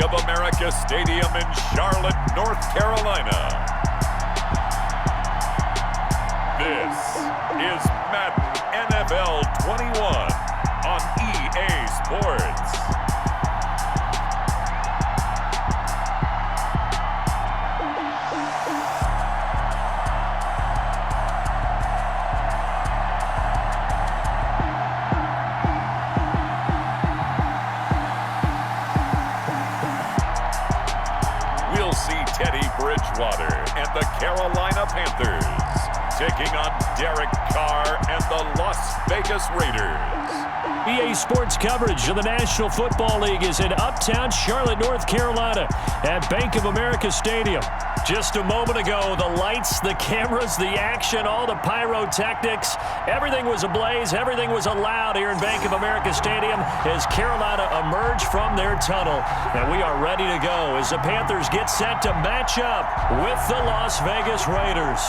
of America Stadium in Charlotte, North Carolina. This is Madden NFL 21 on EA Sports. We'll see Teddy Bridgewater and the Carolina Panthers taking on Derek Carr and the Las Vegas Raiders. EA Sports coverage of the National Football League is in uptown Charlotte, North Carolina at Bank of America Stadium. Just a moment ago, the lights, the cameras, the action, all the pyrotechnics, everything was ablaze, everything was allowed here in Bank of America Stadium as Carolina emerged from their tunnel. And we are ready to go as the Panthers get set to match up with the Las Vegas Raiders.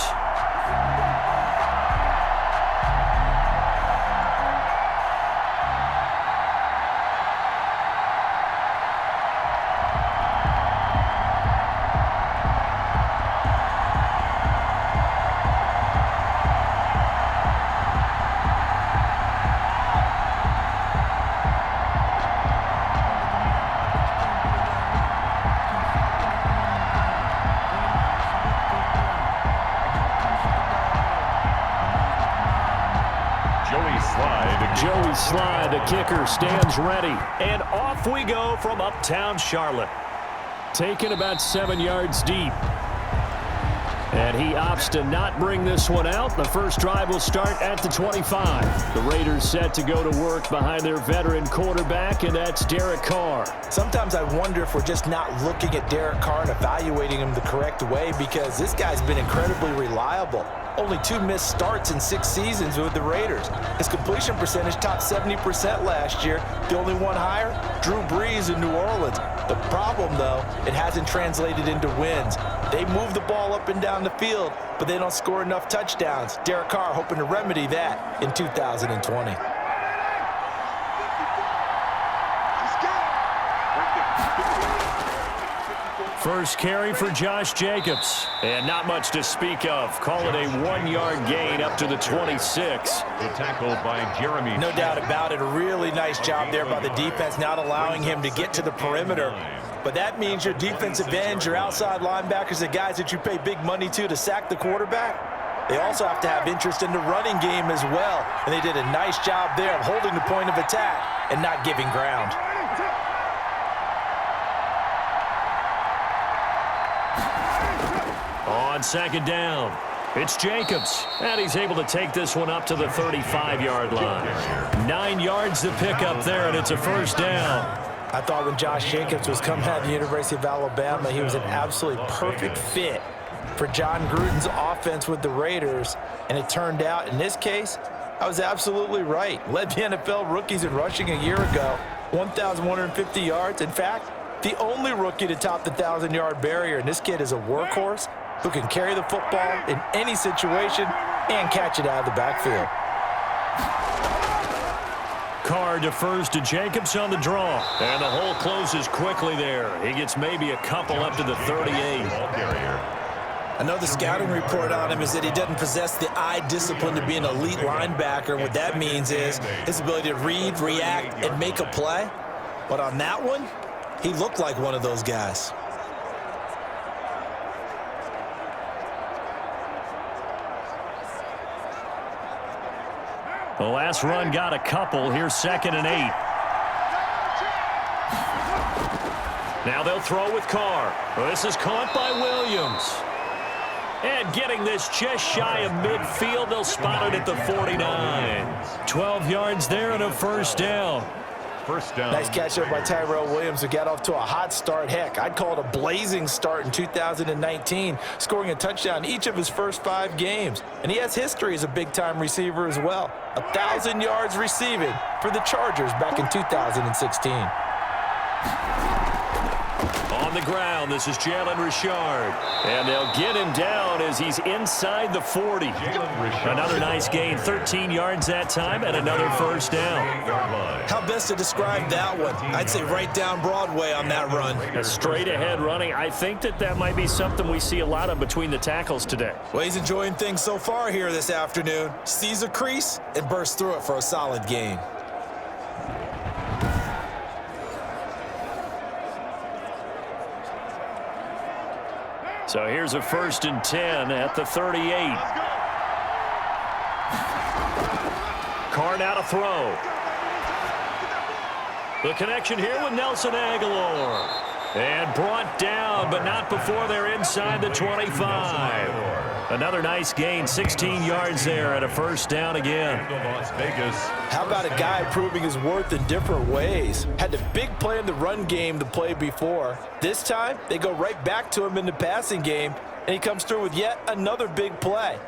Joey Sly, the kicker, stands ready. And off we go from uptown Charlotte. Taken about 7 yards deep. And he opts to not bring this one out. The first drive will start at the 25. The Raiders set to go to work behind their veteran quarterback, and that's Derek Carr. Sometimes I wonder if we're just not looking at Derek Carr and evaluating him the correct way, because this guy's been incredibly reliable. Only 2 missed starts in 6 seasons with the Raiders. His completion percentage topped 70% last year. The only one higher, Drew Brees in New Orleans. The problem, though, it hasn't translated into wins. They move the ball up and down the field, but they don't score enough touchdowns. Derek Carr hoping to remedy that in 2020. First carry for Josh Jacobs. And not much to speak of. Call it a 1-yard gain up to the 26. The tackle by Jeremy. No doubt about it. A really nice job there by the defense, not allowing him to get to the perimeter. But that means your defensive ends, your outside linebackers, the guys that you pay big money to sack the quarterback, they also have to have interest in the running game as well. And they did a nice job there of holding the point of attack and not giving ground. On second down, it's Jacobs, and he's able to take this one up to the 35-yard line. 9 yards to pick up there, and it's a first down. I thought when Josh Jacobs was coming out of the University of Alabama, he was an absolutely perfect fit for John Gruden's offense with the Raiders, and it turned out, in this case, I was absolutely right. Led the NFL rookies in rushing a year ago, 1,150 yards. In fact, the only rookie to top the 1,000-yard barrier, and this kid is a workhorse who can carry the football in any situation and catch it out of the backfield. Carr defers to Jacobs on the draw. And the hole closes quickly there. He gets maybe a couple up to the 38. I know the scouting report on him is that he doesn't possess the eye discipline to be an elite linebacker. What that means is his ability to read, react, and make a play. But on that one, he looked like one of those guys. The last run got a couple. Here's 2nd and 8. Now they'll throw with Carr. This is caught by Williams. And getting this just shy of midfield, they'll spot it at the 49. 12 yards there and a first down. First down. Nice catch up by Tyrell Williams, who got off to a hot start. Heck, I'd call it a blazing start in 2019, scoring a touchdown each of his first 5 games. And he has history as a big-time receiver as well. 1,000 yards receiving for the Chargers back in 2016. On the ground, this is Jalen Richard. And they'll get him down down as he's inside the 40. Another nice gain, 13 yards that time, and another first down. How best to describe that one? I'd say right down Broadway on that run. A straight-ahead running. I think that might be something we see a lot of between the tackles today. Well, he's enjoying things so far here this afternoon. Sees a crease and bursts through it for a solid gain. So here's a 1st and 10 at the 38. Carr now to throw. The connection here with Nelson Aguilar. And brought down, but not before they're inside the 25. Another nice gain, 16 yards there and a first down again. How about a guy proving his worth in different ways? Had the big play in the run game the play before. This time, they go right back to him in the passing game, and he comes through with yet another big play.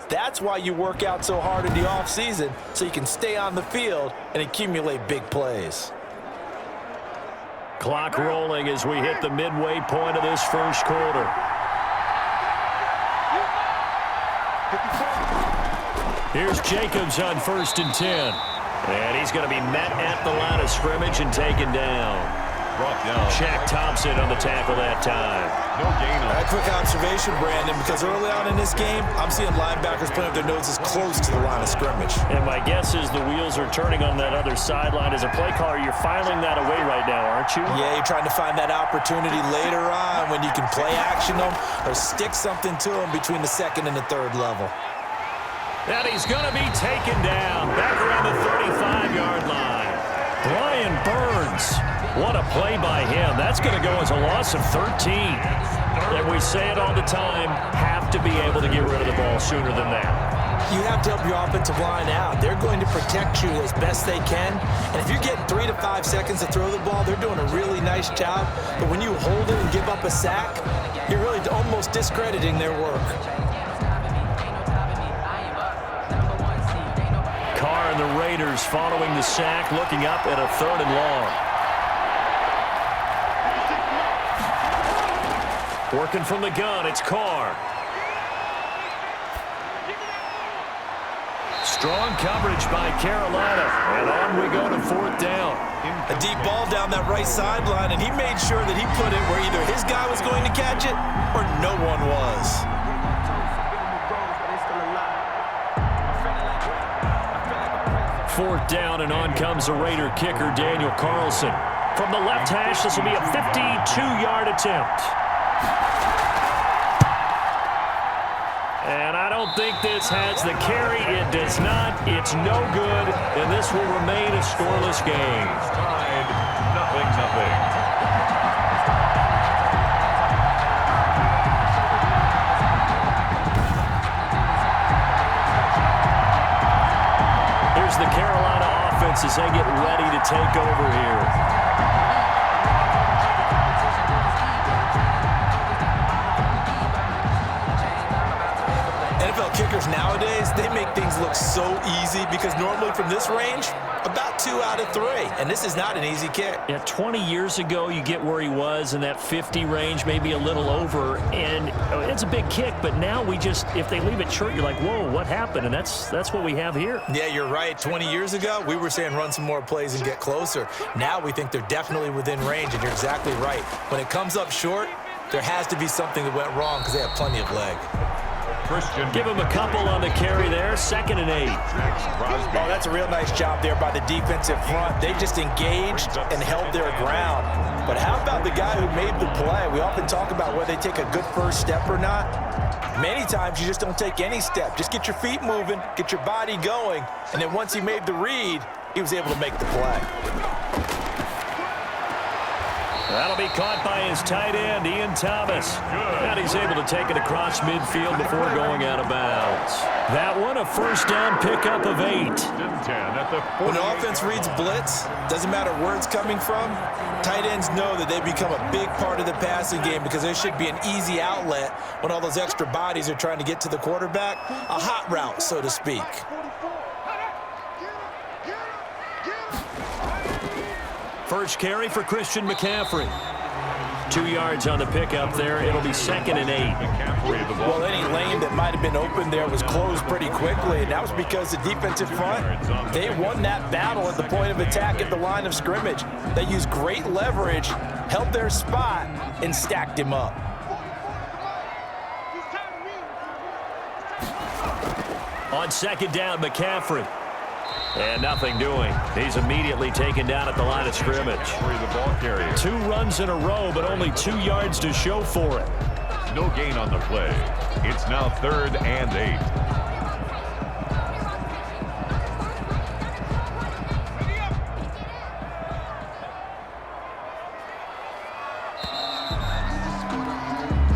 That's why you work out so hard in the offseason, so you can stay on the field and accumulate big plays. Clock rolling as we hit the midway point of this first quarter. Here's Jacobs on 1st and 10. And he's going to be met at the line of scrimmage and taken down. Shaq Thompson on the tackle that time. No gain on it. A quick observation, Brandon, because early on in this game, I'm seeing linebackers putting up their noses close to the line of scrimmage. And my guess is the wheels are turning on that other sideline. As a play caller, you're filing that away right now, aren't you? Yeah, you're trying to find that opportunity later on when you can play action them or stick something to them between the 2nd and the 3rd level. And he's going to be taken down back around the 35-yard line. Brian Burns. What a play by him. That's going to go as a loss of 13. And we say it all the time, have to be able to get rid of the ball sooner than that. You have to help your offensive line out. They're going to protect you as best they can. And if you're getting 3 to 5 seconds to throw the ball, they're doing a really nice job. But when you hold it and give up a sack, you're really almost discrediting their work. Carr and the Raiders following the sack, looking up at a 3rd and long. Working from the gun, it's Carr. Strong coverage by Carolina, and on we go to 4th down. A deep ball down that right sideline, and he made sure that he put it where either his guy was going to catch it or no one was. 4th down, and on comes the Raider kicker, Daniel Carlson. From the left hash, this will be a 52-yard attempt. And I don't think this has the carry. It does not. It's no good, and this will remain a scoreless game. Tied 0-0. Here's the Carolina offense as they get ready to take over here. NFL kickers nowadays, they make things look so easy because normally from this range, about 2 out of 3. And this is not an easy kick. Yeah, 20 years ago, you get where he was in that 50 range, maybe a little over. And it's a big kick, but now we just, if they leave it short, you're like, whoa, what happened? And that's what we have here. Yeah, you're right. 20 years ago, we were saying run some more plays and get closer. Now we think they're definitely within range, and you're exactly right. When it comes up short, there has to be something that went wrong because they have plenty of leg. Give him a couple on the carry there. 2nd and 8. Oh, that's a real nice job there by the defensive front. They just engaged and held their ground. But how about the guy who made the play? We often talk about whether they take a good first step or not. Many times you just don't take any step. Just get your feet moving, get your body going, and then once he made the read, he was able to make the play. That'll be caught by his tight end, Ian Thomas. And he's able to take it across midfield before going out of bounds. That one, a first down pickup of 8. When the offense reads blitz, doesn't matter where it's coming from, tight ends know that they become a big part of the passing game because there should be an easy outlet when all those extra bodies are trying to get to the quarterback. A hot route, so to speak. First carry for Christian McCaffrey. 2 yards on the pickup there. It'll be 2nd and 8. Well, any lane that might have been open there was closed pretty quickly, and that was because the defensive front, they won that battle at the point of attack at the line of scrimmage. They used great leverage, held their spot, and stacked him up. On 2nd down, McCaffrey. And nothing doing. He's immediately taken down at the line of scrimmage. 2 runs in a row, but only 2 yards to show for it. No gain on the play. It's now 3rd and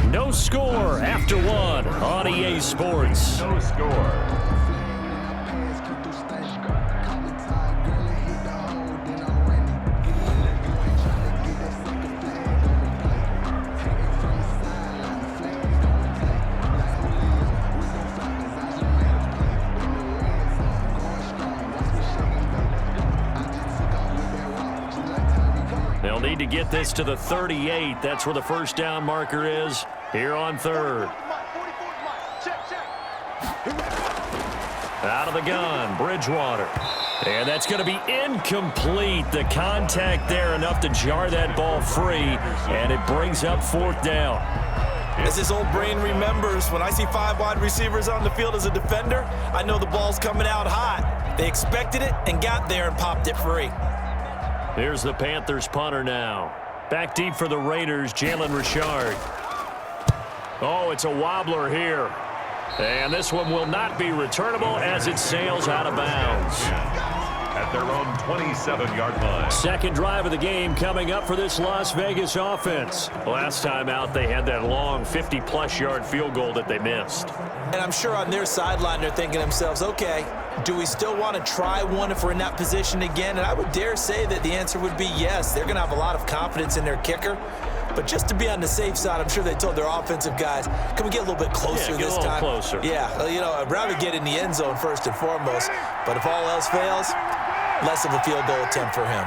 8. No score after 1 on EA Sports. No score. They'll need to get this to the 38. That's where the first down marker is here on 3rd. Out of the gun, Bridgewater. And that's going to be incomplete. The contact there enough to jar that ball free, and it brings up 4th down. As his old brain remembers, when I see 5 wide receivers on the field as a defender, I know the ball's coming out hot. They expected it and got there and popped it free. Here's the Panthers punter now. Back deep for the Raiders, Jalen Richard. Oh, it's a wobbler here. And this one will not be returnable as it sails out of bounds. At their own 27-yard line. Second drive of the game coming up for this Las Vegas offense. Last time out, they had that long 50-plus yard field goal that they missed. And I'm sure on their sideline they're thinking to themselves, okay, do we still want to try one if we're in that position again? And I would dare say that the answer would be yes. They're going to have a lot of confidence in their kicker. But just to be on the safe side, I'm sure they told their offensive guys, can we get a little bit closer this time? Closer. Yeah, you know, I'd rather get in the end zone first and foremost. But if all else fails, less of a field goal attempt for him.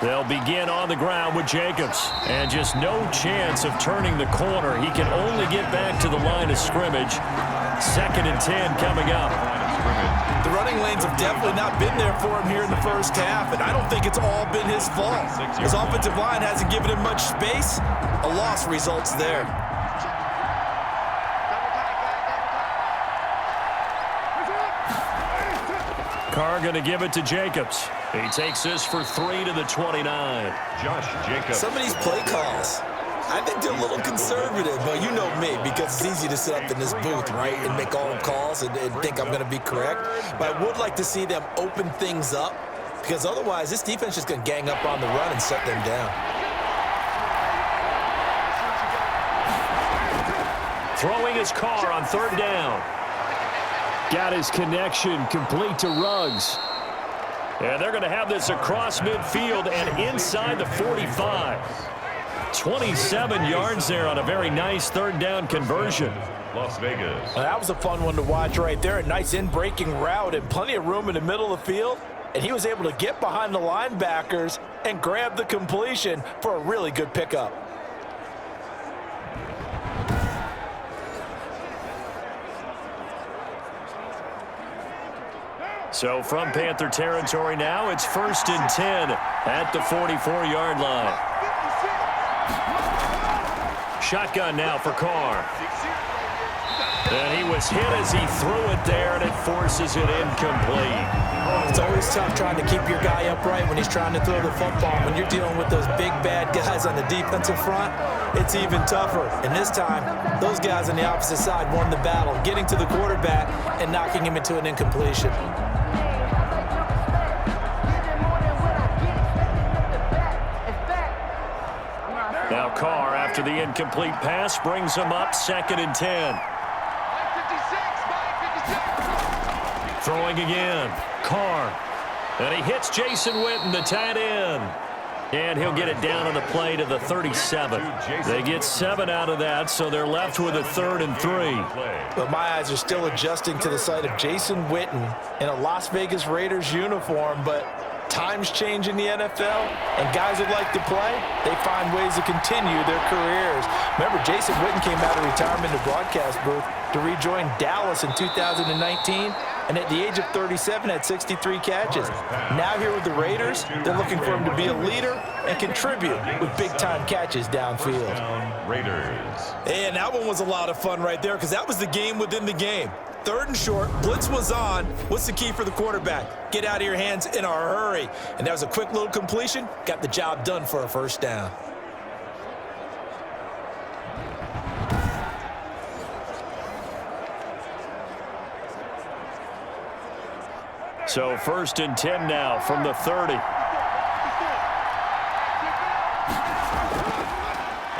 They'll begin on the ground with Jacobs. And just no chance of turning the corner. He can only get back to the line of scrimmage. 2nd and 10 coming up. The running lanes have definitely not been there for him here in the first half, and I don't think it's all been his fault. His offensive line hasn't given him much space. A loss results there. Carr going to give it to Jacobs. He takes this for 3 to the 29. Josh Jacobs. Some of these play calls, I think they're a little conservative, but you know me, because it's easy to sit up in this booth, right, and make all the calls and think I'm going to be correct. But I would like to see them open things up, because otherwise this defense is going to gang up on the run and shut them down. Throwing his Carr on 3rd down. Got his connection complete to Ruggs. And they're going to have this across midfield and inside the 45. 27 yards there on a very nice 3rd down conversion. Las Vegas. Well, that was a fun one to watch right there. A nice in-breaking route and plenty of room in the middle of the field. And he was able to get behind the linebackers and grab the completion for a really good pickup. So from Panther territory now, it's 1st and 10 at the 44-yard line. Shotgun now for Carr. And he was hit as he threw it there, and it forces it incomplete. It's always tough trying to keep your guy upright when he's trying to throw the football. When you're dealing with those big, bad guys on the defensive front, it's even tougher. And this time, those guys on the opposite side won the battle, getting to the quarterback and knocking him into an incompletion. Now Carr, after the incomplete pass, brings him up 2nd and 10. Throwing again. Carr. And he hits Jason Witten, the tight end. And he'll get it down on the play to the 37. They get 7 out of that, so they're left with a 3rd and 3. But my eyes are still adjusting to the sight of Jason Witten in a Las Vegas Raiders uniform, but Times change in the NFL, and guys who like to play, they find ways to continue their careers. Remember, Jason Witten came out of retirement in the broadcast booth to rejoin Dallas in 2019, and at the age of 37 had 63 catches. Now here with the Raiders, they're looking for him to be a leader and contribute with big-time catches downfield. Raiders. And that one was a lot of fun right there because that was the game within the game. 3rd and short, blitz was on. What's the key for the quarterback? Get out of your hands in a hurry. And that was a quick little completion. Got the job done for a first down. So 1st and 10 now from the 30.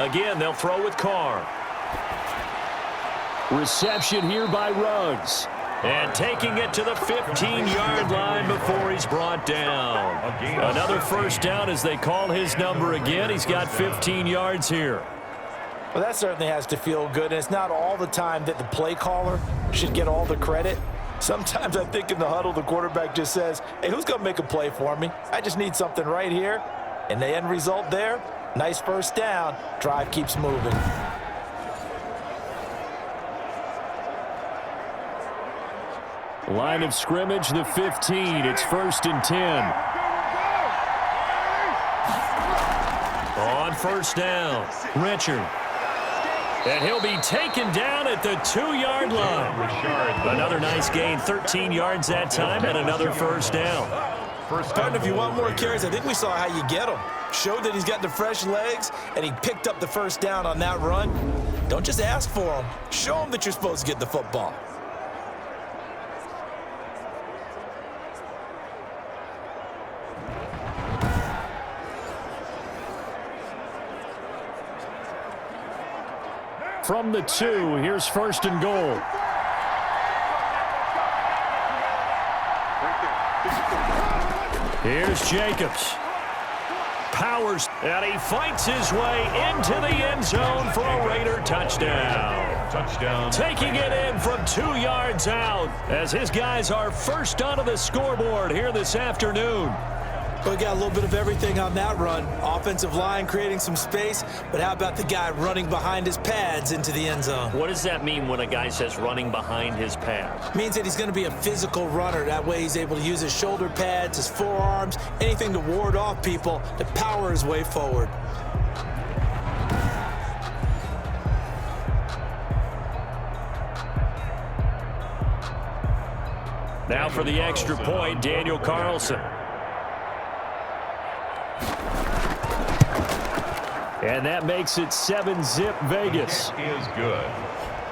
Again, they'll throw with Carr. Reception here by Ruggs. And taking it to the 15-yard line before he's brought down. Another first down as they call his number again. He's got 15 yards here. Well, that certainly has to feel good. And it's not all the time that the play caller should get all the credit. Sometimes I think in the huddle, the quarterback just says, hey, who's going to make a play for me? I just need something right here. And the end result there, nice first down. Drive keeps moving. Line of scrimmage, the 15. It's 1st and 10. On first down, Richard. And he'll be taken down at the 2-yard line. Another nice gain, 13 yards that time, and another first down. Partner, if you want more carries, I think we saw how you get them. Showed that he's got the fresh legs, and he picked up the first down on that run. Don't just ask for them. Show them that you're supposed to get the football. From the 2, here's 1st and goal. Here's Jacobs. Powers, and he fights his way into the end zone for a Raider touchdown. Taking it in from 2 yards out as his guys are first onto the scoreboard here this afternoon. We got a little bit of everything on that run. Offensive line creating some space, but how about the guy running behind his pads into the end zone? What does that mean when a guy says running behind his pads? Means that he's going to be a physical runner. That way he's able to use his shoulder pads, his forearms, anything to ward off people to power his way forward. Now for the extra point, Daniel Carlson. And that makes it 7-zip Vegas. Is good.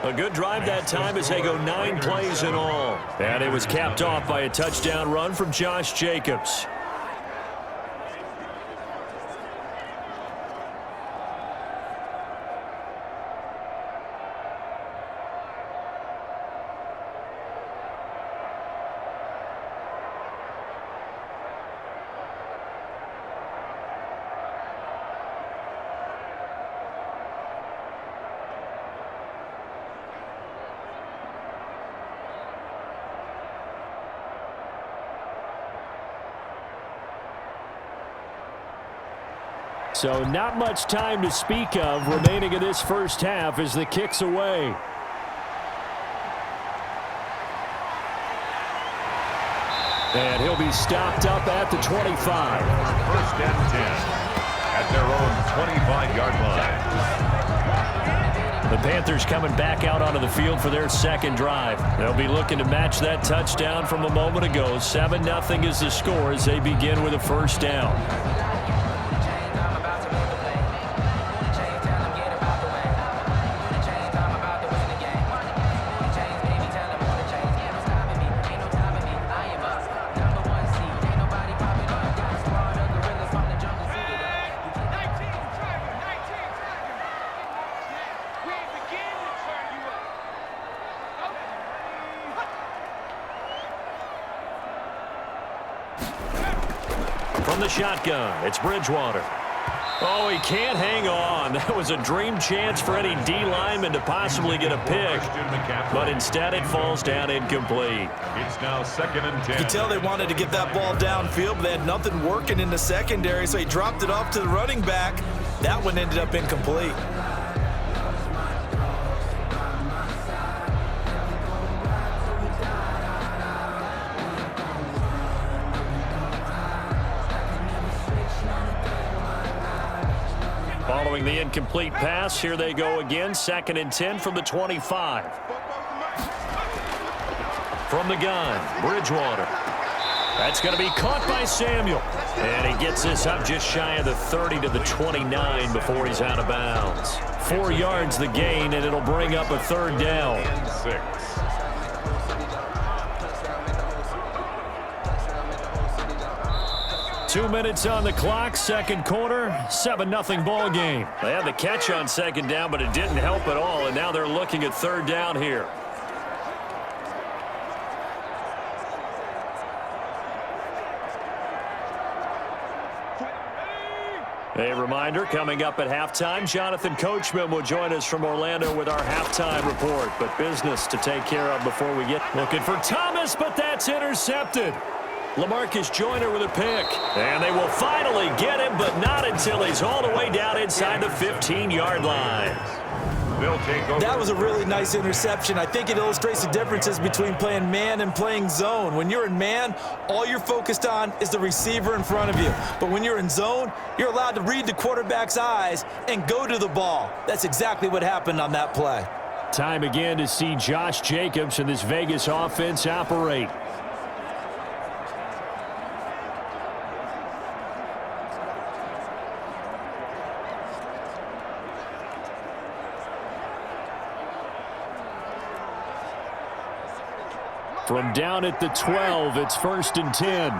A good drive that time as they go 9 plays in all. And it was capped off by a touchdown run from Josh Jacobs. So not much time to speak of remaining in this first half as the kick's away. And he'll be stopped up at the 25. 1st and 10 at their own 25-yard line. The Panthers coming back out onto the field for their second drive. They'll be looking to match that touchdown from a moment ago. 7-0 is the score as they begin with a first down. From the shotgun, it's Bridgewater. Oh, he can't hang on. That was a dream chance for any D lineman to possibly get a pick, but instead it falls down incomplete. It's now 2nd and 10. You can tell they wanted to get that ball downfield, but they had nothing working in the secondary, so he dropped it off to the running back. That one ended up incomplete. Following the incomplete pass, here they go again. 2nd and 10 from the 25. From the gun, Bridgewater. That's going to be caught by Samuel. And he gets this up just shy of the 30 to the 29 before he's out of bounds. 4 yards the gain, and it'll bring up a 3rd down. 6. 2 minutes on the clock, 2nd quarter, 7-0 ball game. They had the catch on 2nd down, but it didn't help at all, and now they're looking at 3rd down here. A reminder, coming up at halftime, Jonathan Coachman will join us from Orlando with our halftime report, but business to take care of before we get looking for Thomas, but that's intercepted. LaMarcus Joyner with a pick. And they will finally get him, but not until he's all the way down inside the 15-yard line. That was a really nice interception. I think it illustrates the differences between playing man and playing zone. When you're in man, all you're focused on is the receiver in front of you. But when you're in zone, you're allowed to read the quarterback's eyes and go to the ball. That's exactly what happened on that play. Time again to see Josh Jacobs and this Vegas offense operate. From down at the 12, it's 1st and 10.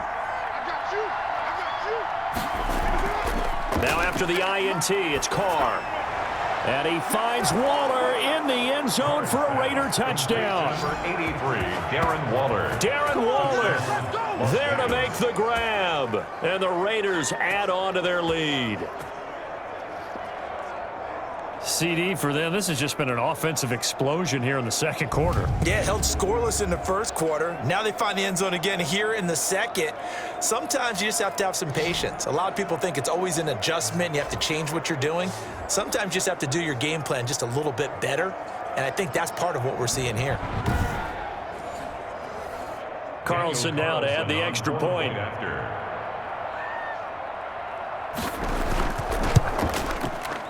Now after the INT, it's Carr. And he finds Waller in the end zone for a Raider touchdown. Number 83, Darren Waller. Darren Waller there to make the grab. And the Raiders add on to their lead. CD for them. This has just been an offensive explosion here in the 2nd quarter. Yeah, held scoreless in the 1st quarter. Now they find the end zone again here in the 2nd. Sometimes you just have to have some patience. A lot of people think it's always an adjustment. You have to change what you're doing. Sometimes you just have to do your game plan just a little bit better. And I think that's part of what we're seeing here. Carlson now to add the extra point.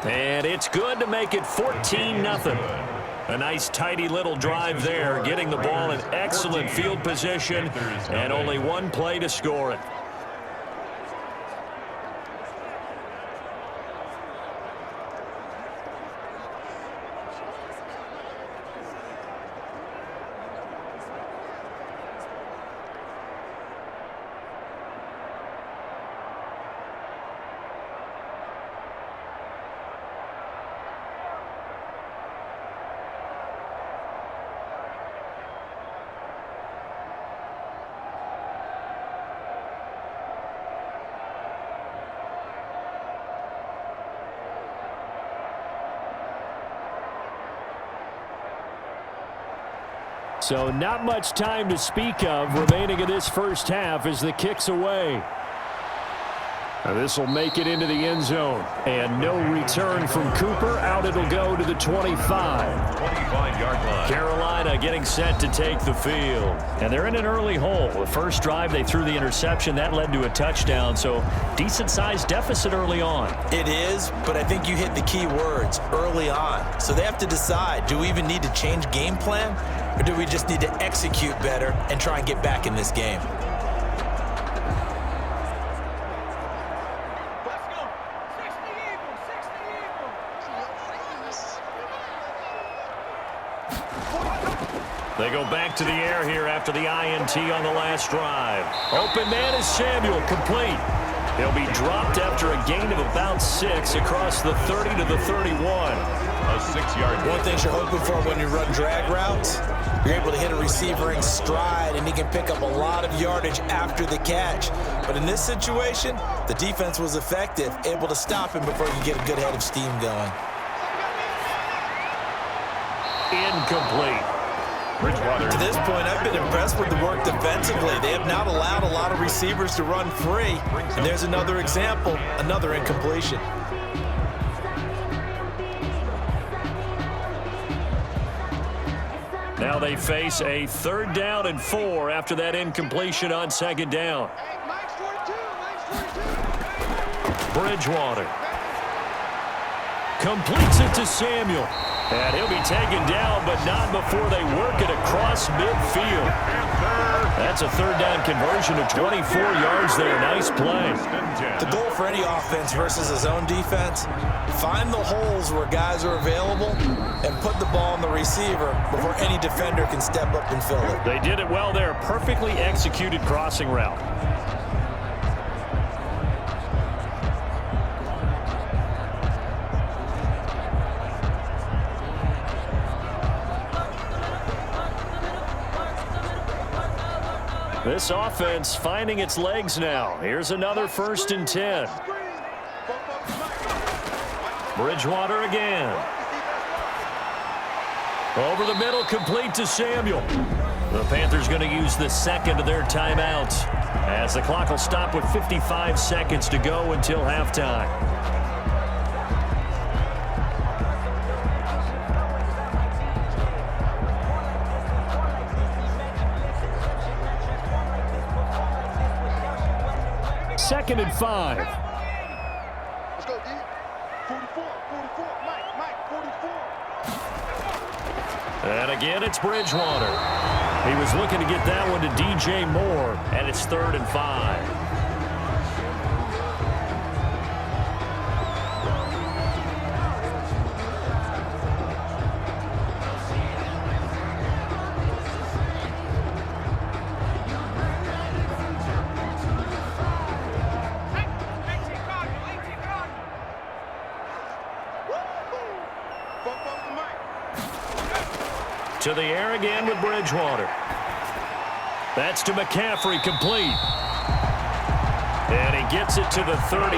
And it's good to make it 14-0. A nice, tidy little drive there, getting the ball in excellent field position, and only one play to score it. So not much time to speak of remaining in this 1st half as the kick's away. This will make it into the end zone. And no return from Cooper. Out it'll go to the 25. 25-yard line. Carolina getting set to take the field. And they're in an early hole. The first drive, they threw the interception. That led to a touchdown. So decent-sized deficit early on. It is, but I think you hit the key words, early on. So they have to decide, do we even need to change game plan? Or do we just need to execute better and try and get back in this game? They go back to the air here after the INT on the last drive. Open man is Samuel, complete. He'll be dropped after a gain of about 6 across the 30 to the 31. A 6-yard. One thing you're hoping for when you run drag routes, you're able to hit a receiver in stride, and he can pick up a lot of yardage after the catch. But in this situation, the defense was effective, able to stop him before he could get a good head of steam going. Incomplete. Bridgewater. To this point, I've been impressed with the work defensively. They have not allowed a lot of receivers to run free. And there's another example, another incompletion. Now they face a 3rd down and 4 after that incompletion on 2nd down. Bridgewater completes it to Samuel. And he'll be taken down, but not before they work it across midfield. That's a 3rd down conversion of 24 yards there. Nice play. The goal for any offense versus his own defense, find the holes where guys are available and put the ball on the receiver before any defender can step up and fill it. They did it well there. Perfectly executed crossing route. This offense finding its legs now. Here's another 1st and 10. Bridgewater again. Over the middle, complete to Samuel. The Panthers going to use the 2nd of their timeouts as the clock will stop with 55 seconds to go until halftime. Second and 5. Let's go, D. 44, Mike, 44. And again, it's Bridgewater. He was looking to get that one to DJ Moore, and it's 3rd and 5. To the air again with Bridgewater. That's to McCaffrey, complete. And he gets it to the 34,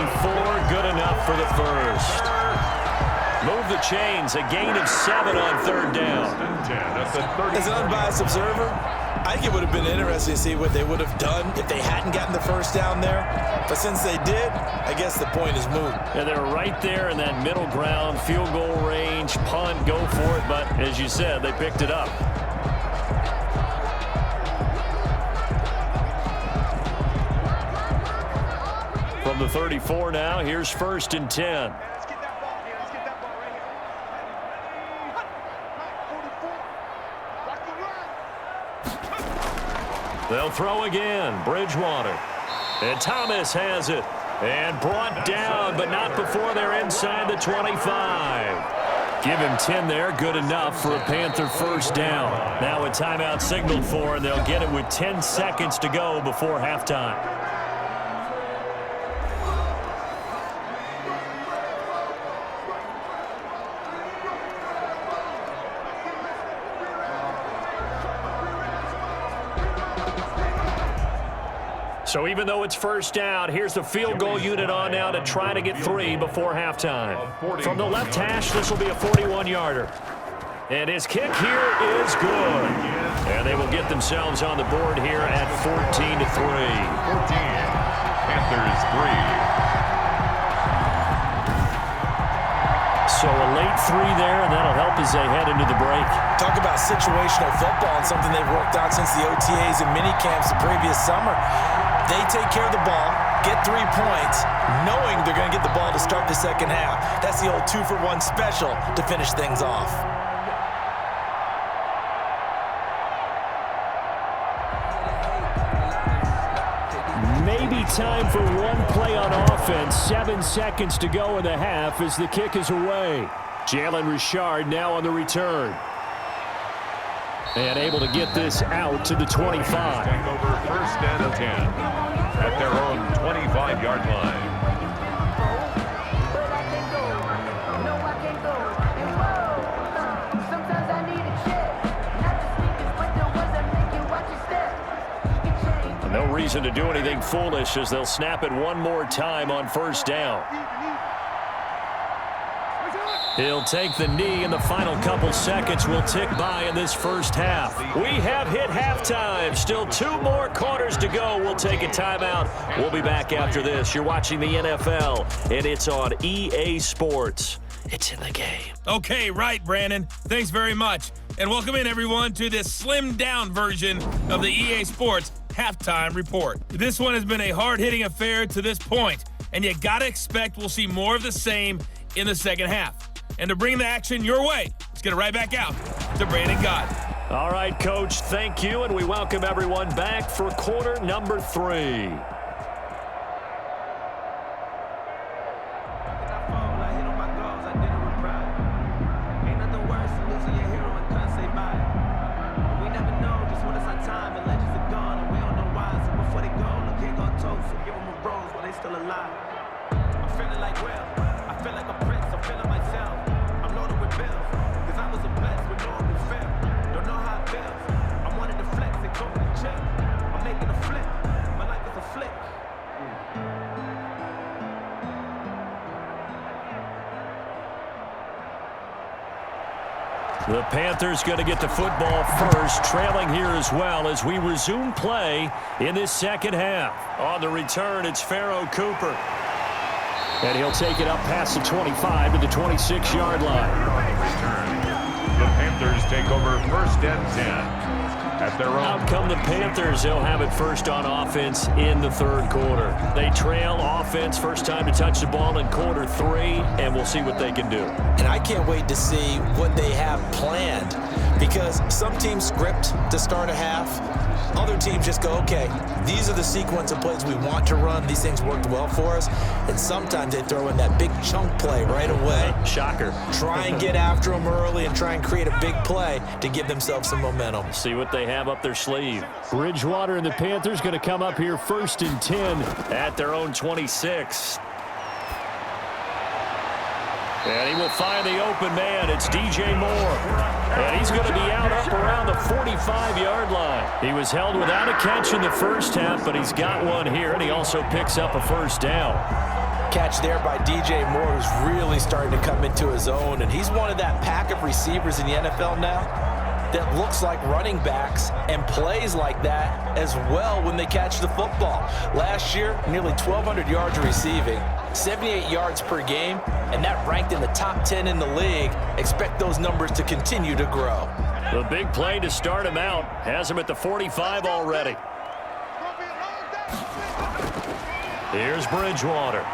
good enough for the 1st. Move the chains, a gain of 7 on 3rd down. As an unbiased observer, I think it would have been interesting to see what they would have done if they hadn't gotten the 1st down there. But since they did, I guess the point is moot. And they're right there in that middle ground, field goal range, punt, go for it. But as you said, they picked it up. From the 34 now, here's 1st and 10. They'll throw again. Bridgewater. And Thomas has it. And brought down, but not before they're inside the 25. Give him 10 there. Good enough for a Panther 1st down. Now a timeout signaled for, and they'll get it with 10 seconds to go before halftime. So even though it's 1st down, here's the field goal unit on now to try to get 3 before halftime. From the left hash, this will be a 41-yarder. And his kick here is good. And they will get themselves on the board here at 14-3. 14. Panthers 3. So a late 3 there, and that'll help as they head into the break. Talk about situational football and something they've worked out since the OTAs and mini camps the previous summer. They take care of the ball, get 3 points, knowing they're going to get the ball to start the second half. That's the old 2-for-1 special to finish things off. Maybe time for one play on offense. 7 seconds to go in the half as the kick is away. Jalen Richard now on the return. And able to get this out to the 25. Over 1st and 10. at their own 25-yard line. No reason to do anything foolish as they'll snap it one more time on first down. He'll take the knee, and the final couple seconds will tick by in this first half. We have hit halftime. Still 2 more quarters to go. We'll take a timeout. We'll be back after this. You're watching the NFL, and it's on EA Sports. It's in the game. Okay, right, Brandon. Thanks very much. And welcome in, everyone, to this slimmed-down version of the EA Sports Halftime Report. This one has been a hard-hitting affair to this point, and you gotta expect we'll see more of the same in the second half. And to bring the action your way, let's get it right back out to Brandon Gott. All right, Coach, thank you, and we welcome everyone back for quarter number 3. The Panthers going to get the football first, trailing here as well as we resume play in this second half. On the return, it's Pharaoh Cooper. And he'll take it up past the 25 to the 26-yard line. The Panthers take over first and 10 at their own. Out come the Panthers. They'll have it first on offense in the third quarter. They trail offense, first time to touch the ball in quarter 3, and we'll see what they can do. And I can't wait to see what they have planned, because some teams script to start a half. Other teams just go, okay, these are the sequence of plays we want to run. These things worked well for us. And sometimes they throw in that big chunk play right away. Shocker. Try and get after them early and try and create a big play to give themselves some momentum. See what they have up their sleeve. Bridgewater and the Panthers going to come up here first and 10 at their own 26. And he will find the open man. It's DJ Moore. And he's going to be out up around the 45-yard line. He was held without a catch in the first half, but he's got one here, and he also picks up a first down. Catch there by DJ Moore, who's really starting to come into his own. And he's one of that pack of receivers in the NFL now that looks like running backs and plays like that as well when they catch the football. Last year, nearly 1,200 yards receiving, 78 yards per game, and that ranked in the top 10 in the league. Expect those numbers to continue to grow. The big play to start him out has him at the 45 already. Here's Bridgewater.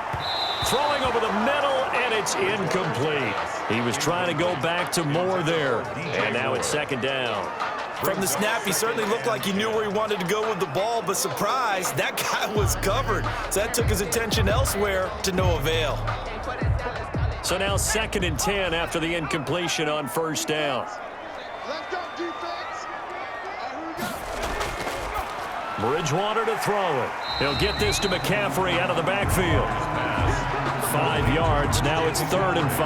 Throwing over the middle, and it's incomplete. He was trying to go back to Moore there, and now it's second down. From the snap, he certainly looked like he knew where he wanted to go with the ball, but surprise, that guy was covered. So that took his attention elsewhere to no avail. So now second and 10 after the incompletion on first down. Let's go, defense. Bridgewater to throw it. He'll get this to McCaffrey out of the backfield. 5 yards. Now it's 3rd and 5.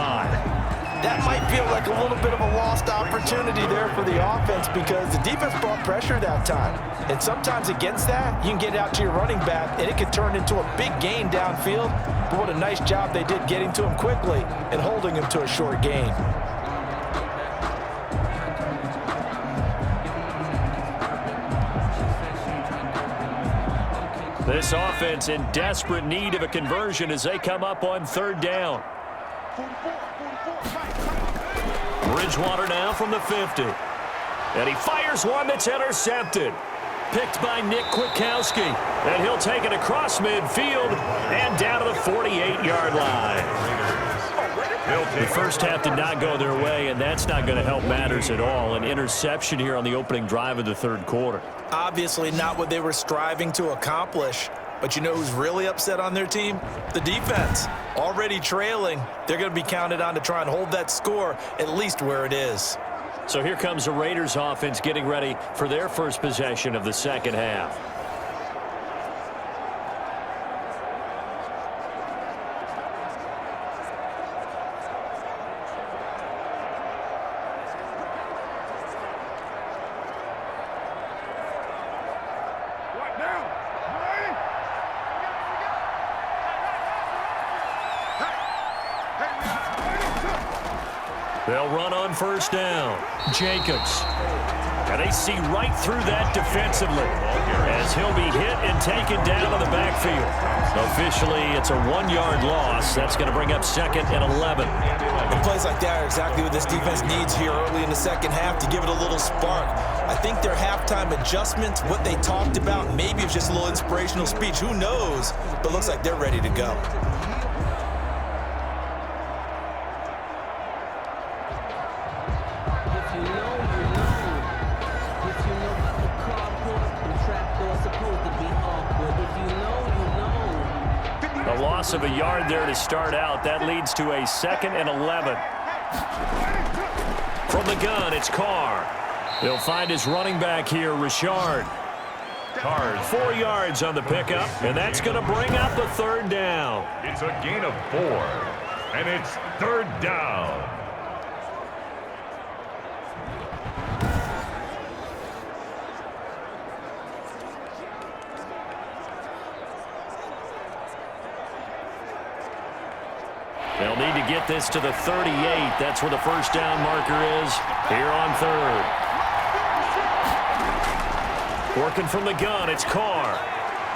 That might feel like a little bit of a lost opportunity there for the offense because the defense brought pressure that time. And sometimes against that, you can get out to your running back, and it can turn into a big gain downfield. But what a nice job they did getting to him quickly and holding him to a short gain. This offense in desperate need of a conversion as they come up on 3rd down. Bridgewater now from the 50. And he fires one that's intercepted. Picked by Nick Kwiatkowski. And he'll take it across midfield and down to the 48-yard line. The first half did not go their way, and that's not going to help matters at all. An interception here on the opening drive of the 3rd quarter. Obviously not what they were striving to accomplish. But you know who's really upset on their team? The defense. Already trailing, they're going to be counted on to try and hold that score at least where it is. So here comes the Raiders offense getting ready for their first possession of the second half. They'll run on first down. Jacobs. And they see right through that defensively as he'll be hit and taken down in the backfield. Officially, it's a 1-yard loss. That's going to bring up 2nd and 11. And plays like that are exactly what this defense needs here early in the second half to give it a little spark. I think their halftime adjustments, what they talked about, maybe it's just a little inspirational speech. Who knows? But looks like they're ready to go. Of a yard there to start out. That leads to a 2nd and 11. From the gun, it's Carr. He'll find his running back here, Richard. Carr, 4 yards on the pickup, and that's going to bring up a 3rd down. It's a gain of 4, and it's 3rd down. They'll need to get this to the 38. That's where the first down marker is here on 3rd. Working from the gun, it's Carr.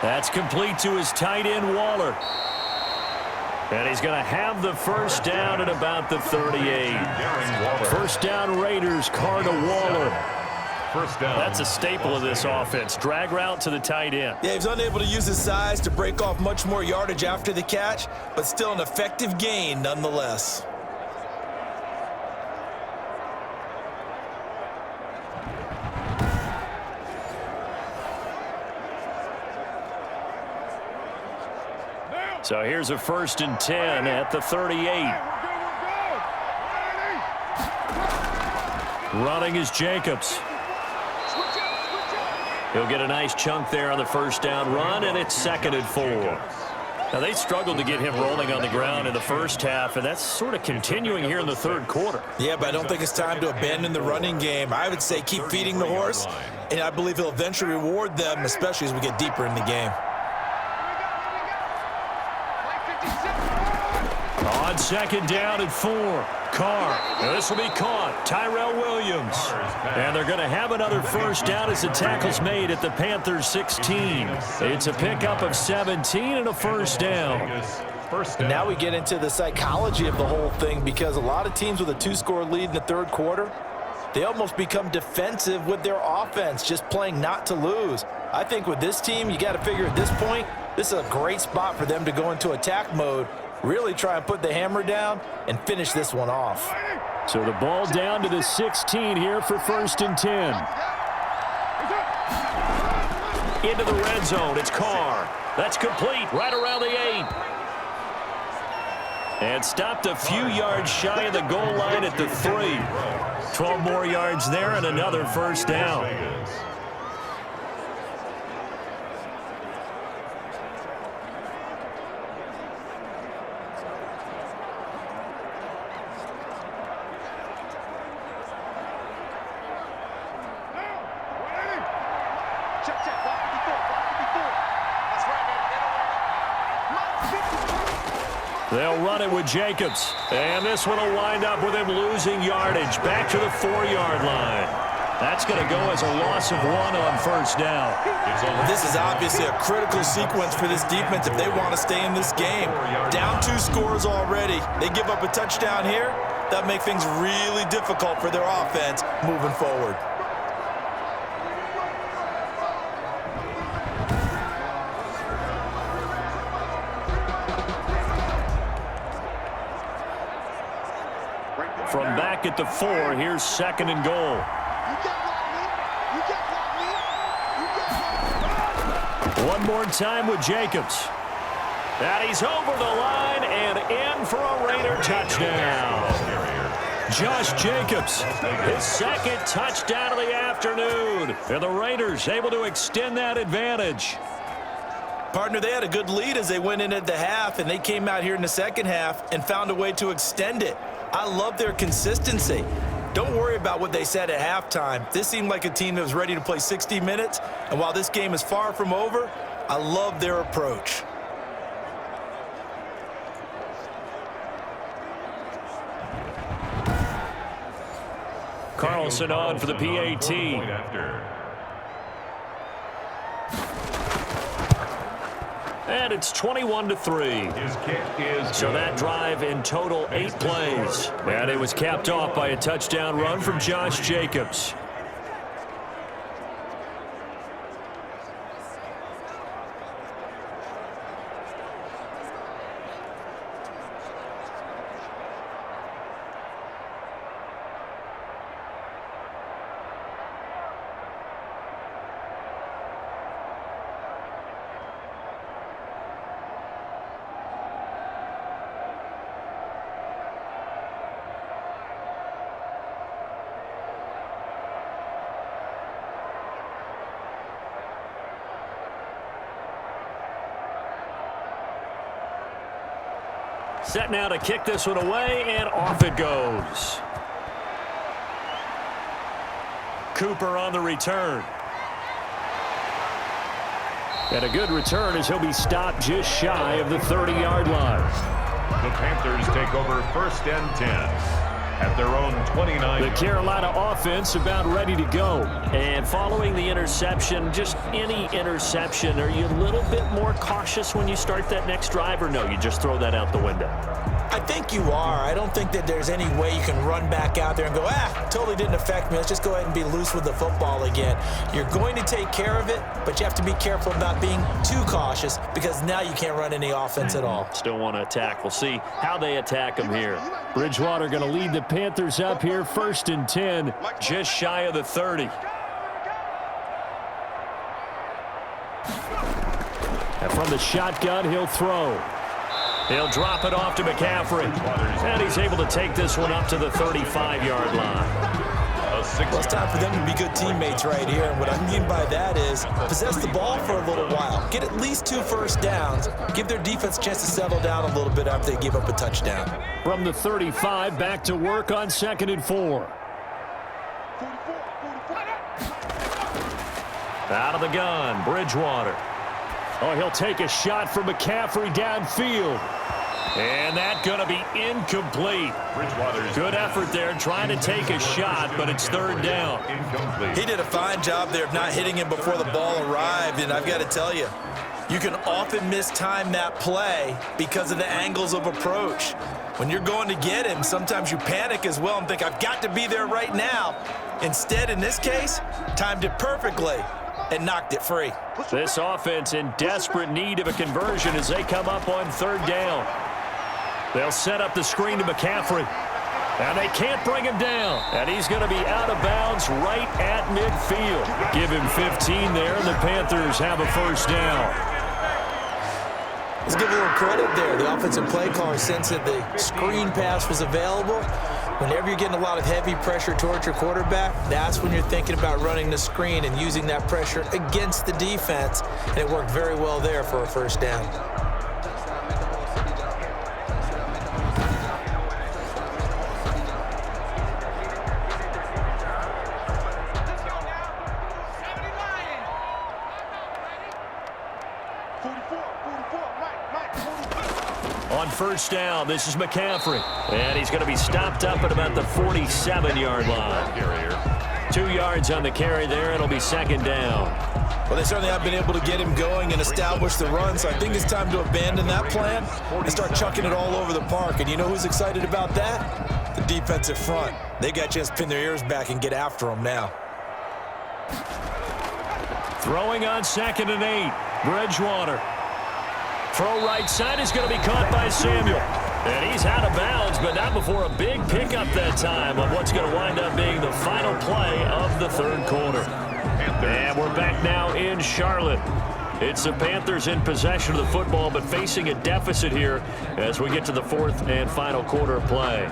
That's complete to his tight end, Waller. And he's going to have the first down at about the 38. First down Raiders, Carr to Waller. First down. That's a staple of this offense. Drag route to the tight end. Yeah, he's unable to use his size to break off much more yardage after the catch, but still an effective gain nonetheless. So here's a 1st and 10 at the 38. Running is Jacobs. He'll get a nice chunk there on the first down run, and it's 2nd and 4. Now, they struggled to get him rolling on the ground in the first half, and that's sort of continuing here in the 3rd quarter. Yeah, but I don't think it's time to abandon the running game. I would say keep feeding the horse, and I believe he'll eventually reward them, especially as we get deeper in the game. On 2nd down and 4. Carr. This will be caught. Tyrell Williams. And they're going to have another first down as the tackle's made at the Panthers 16. It's a pickup of 17 and a first down. Now we get into the psychology of the whole thing, because a lot of teams with a 2-score lead in the 3rd quarter, they almost become defensive with their offense, just playing not to lose. I think with this team, you got to figure at this point, this is a great spot for them to go into attack mode, really try and put the hammer down and finish this one off. So the ball down to the 16 here for 1st and 10. Into the red zone, it's Carr. That's complete right around the 8. And stopped a few yards shy of the goal line at the 3. 12 more yards there and another first down. They'll run it with Jacobs. And this one will wind up with him losing yardage back to the 4-yard line. That's going to go as a loss of 1 on first down. This is obviously a critical sequence for this defense if they want to stay in this game. Down 2 scores already. They give up a touchdown here. That makes things really difficult for their offense moving forward. From back at the 4, here's 2nd and goal. One more time with Jacobs. And he's over the line and in for a Raider touchdown. Josh Jacobs, his 2nd touchdown of the afternoon. And the Raiders able to extend that advantage. Partner, they had a good lead as they went in at the half, and they came out here in the second half and found a way to extend it. I love their consistency. Don't worry about what they said at halftime. This seemed like a team that was ready to play 60 minutes, and while this game is far from over, I love their approach. Carlson on for the PAT. And it's 21-3. So that drive in total 8 plays. And it was capped off by a touchdown run from Josh Jacobs. Set now to kick this one away, and off it goes. Cooper on the return. And a good return as he'll be stopped just shy of the 30-yard line. The Panthers take over 1st and 10 at their own 29. The Carolina offense about ready to go. And following the interception, just any interception, are you a little bit more cautious when you start that next drive, or no, you just throw that out the window? I think you are. I don't think that there's any way you can run back out there and go, totally didn't affect me. Let's just go ahead and be loose with the football again. You're going to take care of it, but you have to be careful about being too cautious because now you can't run any offense at all. Still want to attack. We'll see how they attack them here. Bridgewater going to lead the Panthers up here, 1st and 10, just shy of the 30. And from the shotgun, he'll throw. He'll drop it off to McCaffrey. And he's able to take this one up to the 35-yard line. Well, it's time for them to be good teammates right here. And what I mean by that is possess the ball for a little while. Get at least 2 first downs. Give their defense a chance to settle down a little bit after they give up a touchdown. From the 35, back to work on 2nd and 4. Out of the gun, Bridgewater. Oh, he'll take a shot from McCaffrey downfield. And that's going to be incomplete. Good effort there trying to take a shot, but it's 3rd down. He did a fine job there of not hitting him before the ball arrived, and I've got to tell you, you can often mistime that play because of the angles of approach. When you're going to get him, sometimes you panic as well and think, I've got to be there right now. Instead, in this case, timed it perfectly and knocked it free. This offense in desperate need of a conversion as they come up on 3rd down. They'll set up the screen to McCaffrey. And they can't bring him down. And he's going to be out of bounds right at midfield. Give him 15 there, and the Panthers have a 1st down. Let's give a little credit there. The offensive play caller sensed that the screen pass was available. Whenever you're getting a lot of heavy pressure towards your quarterback, that's when you're thinking about running the screen and using that pressure against the defense. And it worked very well there for a 1st down. On 1st down, this is McCaffrey. And he's going to be stopped up at about the 47-yard line. 2 yards on the carry there. It'll be 2nd down. Well, they certainly have been able to get him going and establish the run, so I think it's time to abandon that plan and start chucking it all over the park. And you know who's excited about that? The defensive front. They got a chance to pin their ears back and get after him now. Throwing on 2nd and 8. Bridgewater. Throw right side is going to be caught by Samuel. And he's out of bounds, but not before a big pickup that time on what's going to wind up being the final play of the 3rd quarter. And we're back now in Charlotte. It's the Panthers in possession of the football, but facing a deficit here as we get to the 4th and final quarter of play.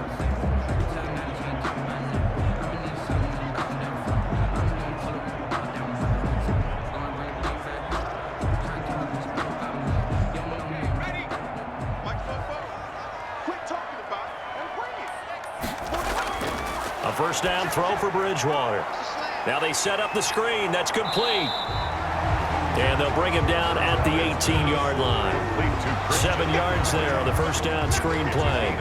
first down throw for Bridgewater. Now they set up the screen. That's complete. And they'll bring him down at the 18-yard line. 7 yards there on the first down screen play.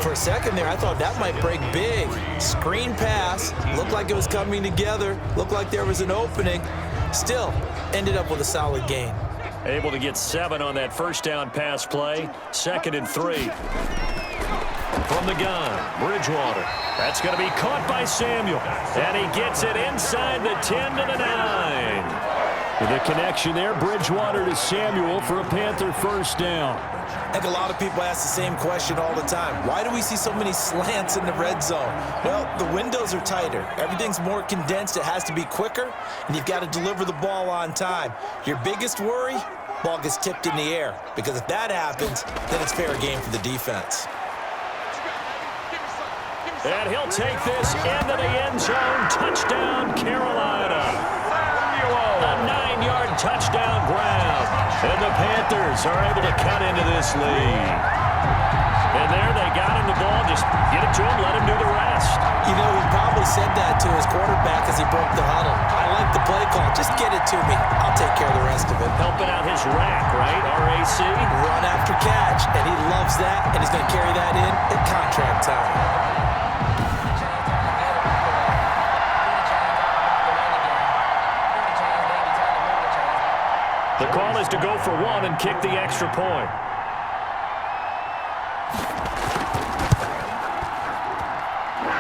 For a second there, I thought that might break big. Screen pass. Looked like it was coming together. Looked like there was an opening. Still, ended up with a solid gain. Able to get 7 on that first down pass play. 2nd and 3. From the gun, Bridgewater. That's going to be caught by Samuel. And he gets it inside the 10 to the 9. The connection there, Bridgewater to Samuel for a Panther first down. I think a lot of people ask the same question all the time. Why do we see so many slants in the red zone? Well, the windows are tighter. Everything's more condensed. It has to be quicker, and you've got to deliver the ball on time. Your biggest worry? Ball gets tipped in the air, because if that happens, then it's fair game for the defense. And he'll take this into the end zone. Touchdown, Carolina. A 9-yard touchdown grab. And the Panthers are able to cut into this lead. And there they got him the ball. Just get it to him, let him do the rest. You know, he probably said that to his quarterback as he broke the huddle. I like the play call. Just get it to me. I'll take care of the rest of it. Helping out his rack, right? RAC. Run after catch, and he loves that, and he's going to carry that in at contract time. The call is to go for 1 and kick the extra point.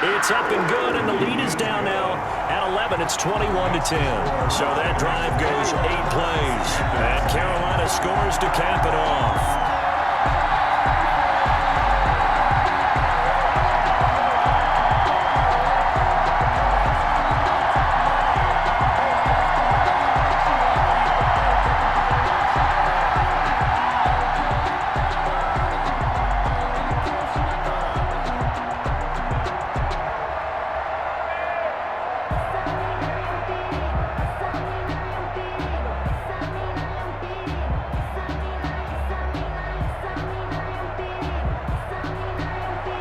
It's up and good, and the lead is down now at 11. It's 21-10. So that drive goes 8 plays. And Carolina scores to cap it off.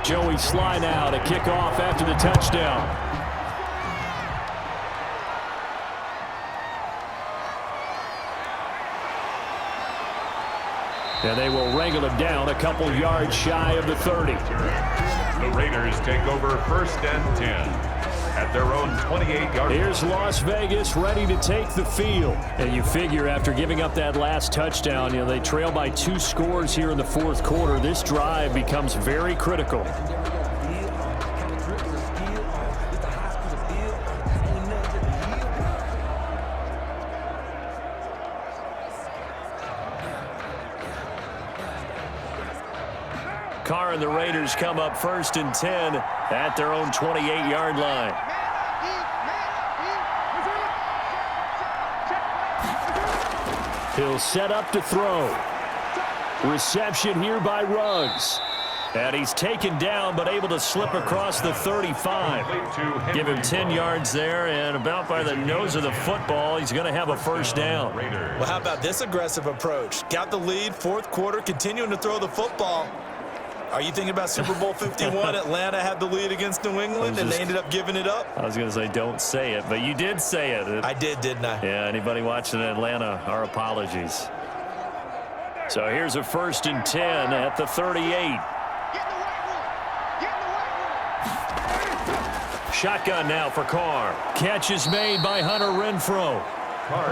Joey Sly now to kick off after the touchdown. And they will wrangle it down a couple yards shy of the 30. The Raiders take over 1st and 10. At their own 28-yard line. Here's Las Vegas ready to take the field. And you figure after giving up that last touchdown, they trail by 2 scores here in the 4th quarter. This drive becomes very critical. Carr and the Raiders come up 1st and 10 at their own 28-yard line. He'll set up to throw. Reception here by Ruggs. And he's taken down but able to slip across the 35. Give him 10 yards there, and about by the nose of the football, he's going to have a first down. Well, how about this aggressive approach? Got the lead, 4th quarter, continuing to throw the football. Are you thinking about Super Bowl 51? Atlanta had the lead against New England, and they ended up giving it up? I was going to say don't say it, but you did say it. I did, didn't I? Yeah, anybody watching Atlanta, our apologies. So here's a 1st and 10 at the 38. Shotgun now for Carr. Catch is made by Hunter Renfrow.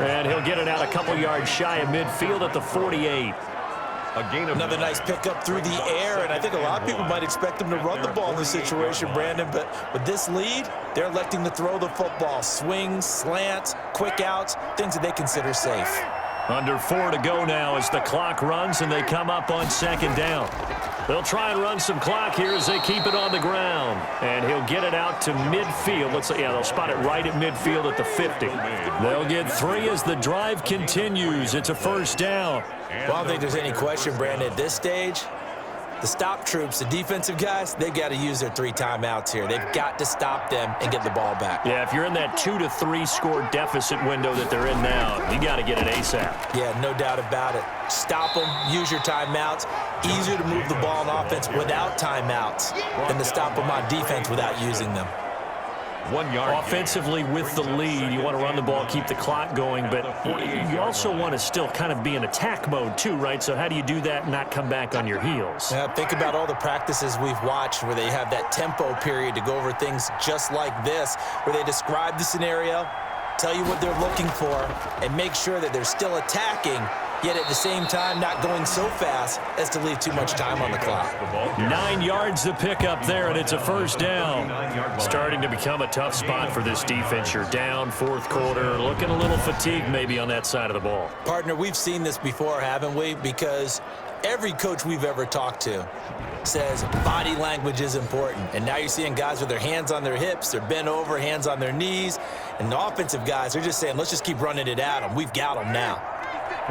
And he'll get it out a couple yards shy of midfield at the 48. Another nice pickup through the air, and I think a lot of people might expect them to run the ball in this situation, Brandon, but with this lead, they're electing to throw the football. Swings, slants, quick outs, things that they consider safe. Under 4 to go now as the clock runs, and they come up on 2nd down. They'll try and run some clock here as they keep it on the ground. And he'll get it out to midfield. Let's say, yeah, they'll spot it right at midfield at the 50. They'll get 3 as the drive continues. It's a first down. Well, I don't think there's any question, Brandon, at this stage, the stop troops, the defensive guys, they've got to use their 3 timeouts here. They've got to stop them and get the ball back. Yeah, if you're in that 2 to 3 score deficit window that they're in now, you got to get it ASAP. Yeah, no doubt about it. Stop them, use your timeouts. Easier to move the ball on offense without timeouts than to stop them on defense without using them. 1 yard. Offensively with the lead, you want to run the ball, keep the clock going, but you also want to still kind of be in attack mode too, right? So how do you do that and not come back on your heels? Yeah, think about all the practices we've watched where they have that tempo period to go over things just like this, where they describe the scenario, tell you what they're looking for, and make sure that they're still attacking, yet at the same time not going so fast as to leave too much time on the clock. 9 yards to pick up there, and it's a first down. Starting to become a tough spot for this defense. You're down fourth quarter, looking a little fatigued maybe on that side of the ball. Partner, we've seen this before, haven't we? Because every coach we've ever talked to says body language is important. And now you're seeing guys with their hands on their hips, they're bent over, hands on their knees. And the offensive guys, they're just saying, let's just keep running it at them. We've got them now.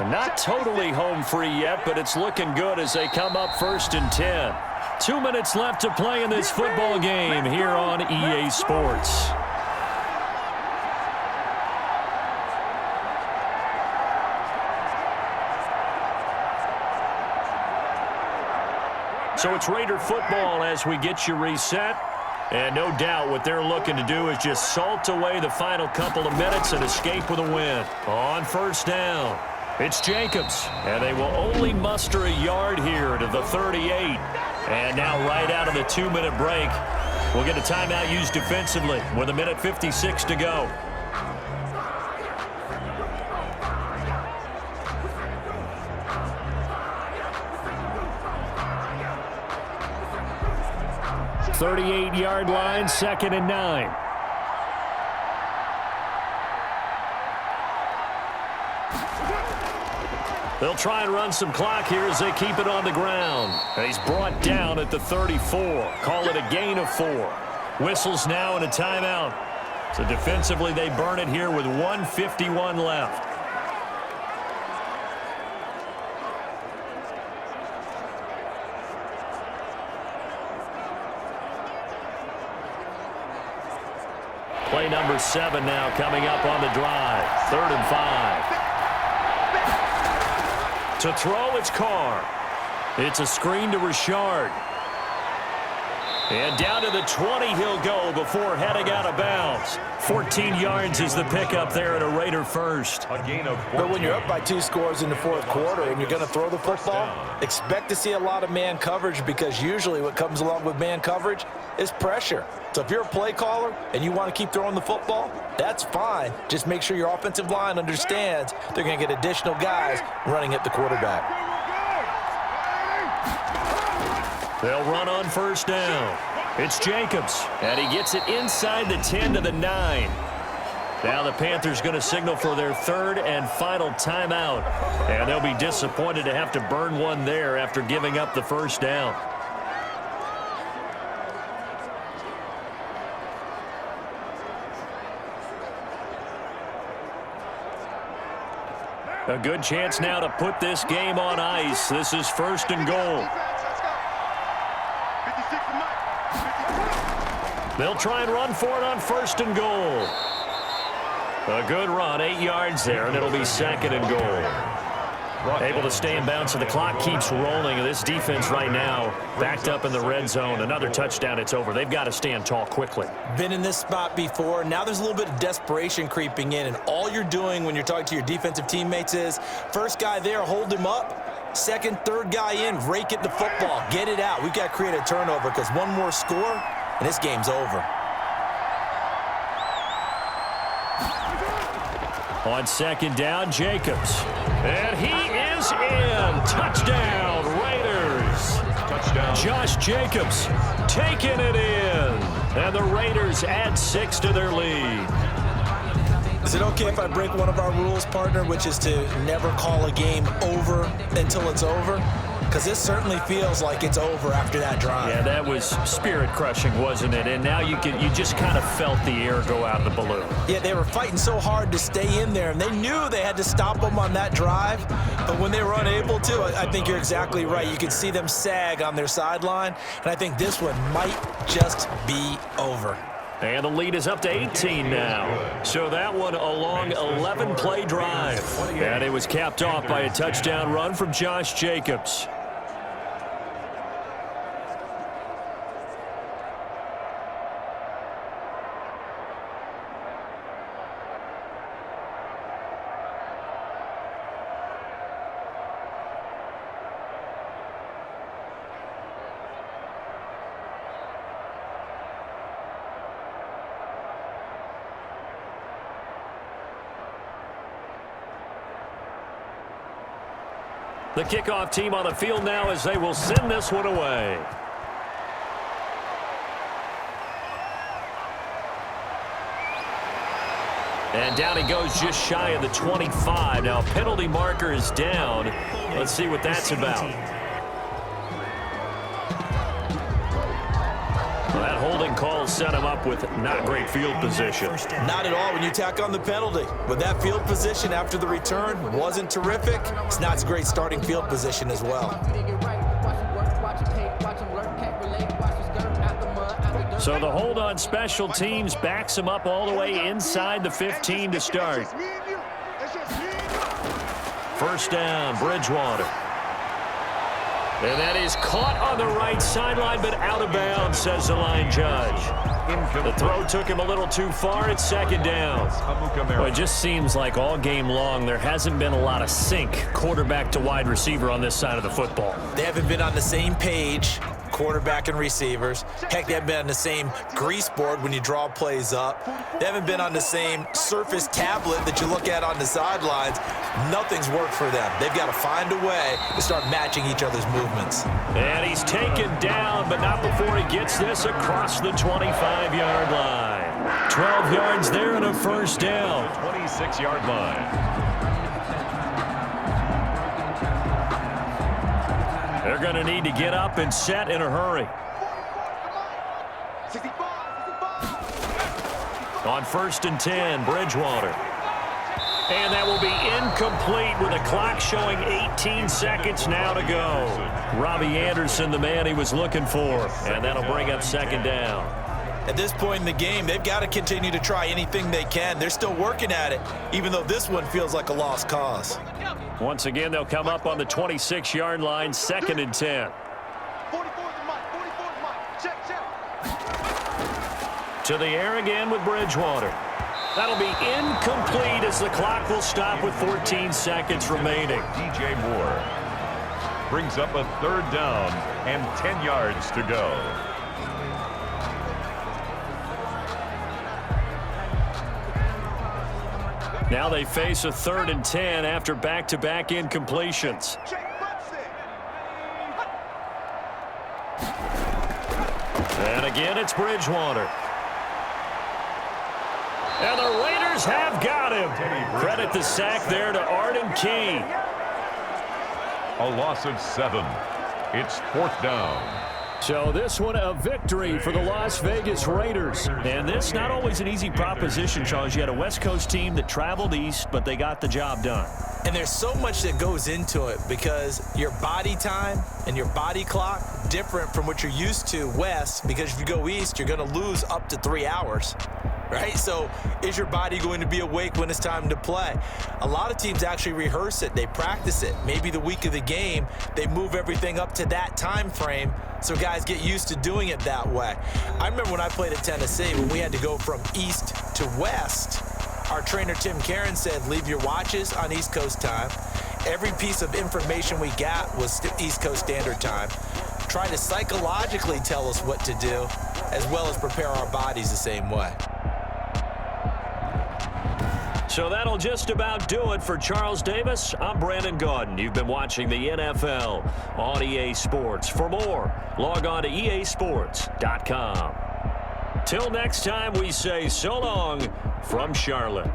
Not totally home free yet, but it's looking good as they come up 1st and 10. 2 minutes left to play in this football game here on EA Sports. So it's Raider football as we get you reset. And no doubt what they're looking to do is just salt away the final couple of minutes and escape with a win. On first down, it's Jacobs. And they will only muster a yard here to the 38. And now right out of the 2-minute break, we'll get a timeout used defensively with 1:56 to go. .38-yard line, 2nd and 9. They'll try and run some clock here as they keep it on the ground. And he's brought down at the 34. Call it a gain of 4. Whistles now and a timeout. So defensively, they burn it here with 1:51 left. Play number 7 now coming up on the drive. 3rd and 5. To throw, it's Carr. It's a screen to Richard. And down to the 20 he'll go before heading out of bounds. 14 yards is the pickup there at a Raider first. A gain of 1. But when you're up by 2 scores in the fourth quarter and you're going to throw the football, expect to see a lot of man coverage, because usually what comes along with man coverage is pressure. So if you're a play caller and you want to keep throwing the football, that's fine. Just make sure your offensive line understands they're going to get additional guys running at the quarterback. They'll run on first down. It's Jacobs, and he gets it inside the 10 to the 9. Now the Panthers going to signal for their 3rd and final timeout, and they'll be disappointed to have to burn one there after giving up the first down. A good chance now to put this game on ice. This is 1st and goal. They'll try and run for it on 1st and goal. A good run, 8 yards there, and it'll be 2nd and goal. Able to stay in bounds, and the clock keeps rolling. This defense right now backed up in the red zone. Another touchdown, it's over. They've got to stand tall quickly. Been in this spot before. Now there's a little bit of desperation creeping in, and all you're doing when you're talking to your defensive teammates is, first guy there, hold him up. 2nd, 3rd guy in, rake at the football. Get it out. We've got to create a turnover, because one more score, and this game's over. On 2nd down, Jacobs. And he is in. Touchdown, Raiders. Touchdown. Josh Jacobs taking it in. And the Raiders add 6 to their lead. Is it okay if I break one of our rules, partner, which is to never call a game over until it's over? Because this certainly feels like it's over after that drive. Yeah, that was spirit-crushing, wasn't it? And now you just kind of felt the air go out of the balloon. Yeah, they were fighting so hard to stay in there, and they knew they had to stop them on that drive. But when they were unable to, I think you're exactly right. You could see them sag on their sideline, and I think this one might just be over. And the lead is up to 18 now. So that one a long 11-play drive. And it was capped off by a touchdown run from Josh Jacobs. The kickoff team on the field now as they will send this one away. And down he goes just shy of the 25. Now, penalty marker is down. Let's see what that's about. Well, that holding call set him up with not great field position. Not at all when you tack on the penalty. With that field position after the return wasn't terrific. It's not a great starting field position as well. So the hold on special teams backs him up all the way inside the 15 to start. First down, Bridgewater. And that is caught on the right sideline, but out of bounds, says the line judge. The throw took him a little too far. It's second down. Well, it just seems like all game long there hasn't been a lot of sync quarterback to wide receiver on this side of the football. They haven't been on the same page, quarterback and receivers. Heck, they haven't been on the same grease board when you draw plays up. They haven't been on the same surface tablet that you look at on the sidelines. Nothing's worked for them. They've got to find a way to start matching each other's movements. And he's taken down, but not before he gets this across the 25-yard line. 12 yards there and a first down. 26-yard line. They're going to need to get up and set in a hurry. On first and 10, Bridgewater. And that will be incomplete with a clock showing 18 seconds now to go. Robbie Anderson, the man he was looking for. And that'll bring up second down. At this point in the game, they've got to continue to try anything they can. They're still working at it, even though this one feels like a lost cause. Once again, they'll come up on the 26-yard line, second and 10. To the air again with Bridgewater. That'll be incomplete as the clock will stop with 14 seconds remaining. DJ Moore brings up a third down and 10 yards to go. Now they face a third and 10 after back-to-back incompletions. And again, it's Bridgewater. And the Raiders have got him. Credit the sack there to Arden Key. A loss of 7. It's fourth down. So this one a victory for the Las Vegas Raiders. And this not always an easy proposition, Charles. You had a West Coast team that traveled east, but they got the job done. And there's so much that goes into it because your body time and your body clock different from what you're used to west, because if you go east, you're going to lose up to 3 hours. Right? So is your body going to be awake when it's time to play? A lot of teams actually rehearse it. They practice it. Maybe the week of the game, they move everything up to that time frame so guys get used to doing it that way. I remember when I played at Tennessee, when we had to go from east to west, our trainer Tim Karen said, leave your watches on East Coast time. Every piece of information we got was East Coast Standard Time. Try to psychologically tell us what to do, as well as prepare our bodies the same way. So that'll just about do it for Charles Davis. I'm Brandon Gaudin. You've been watching the NFL on EA Sports. For more, log on to easports.com. Till next time, we say so long from Charlotte.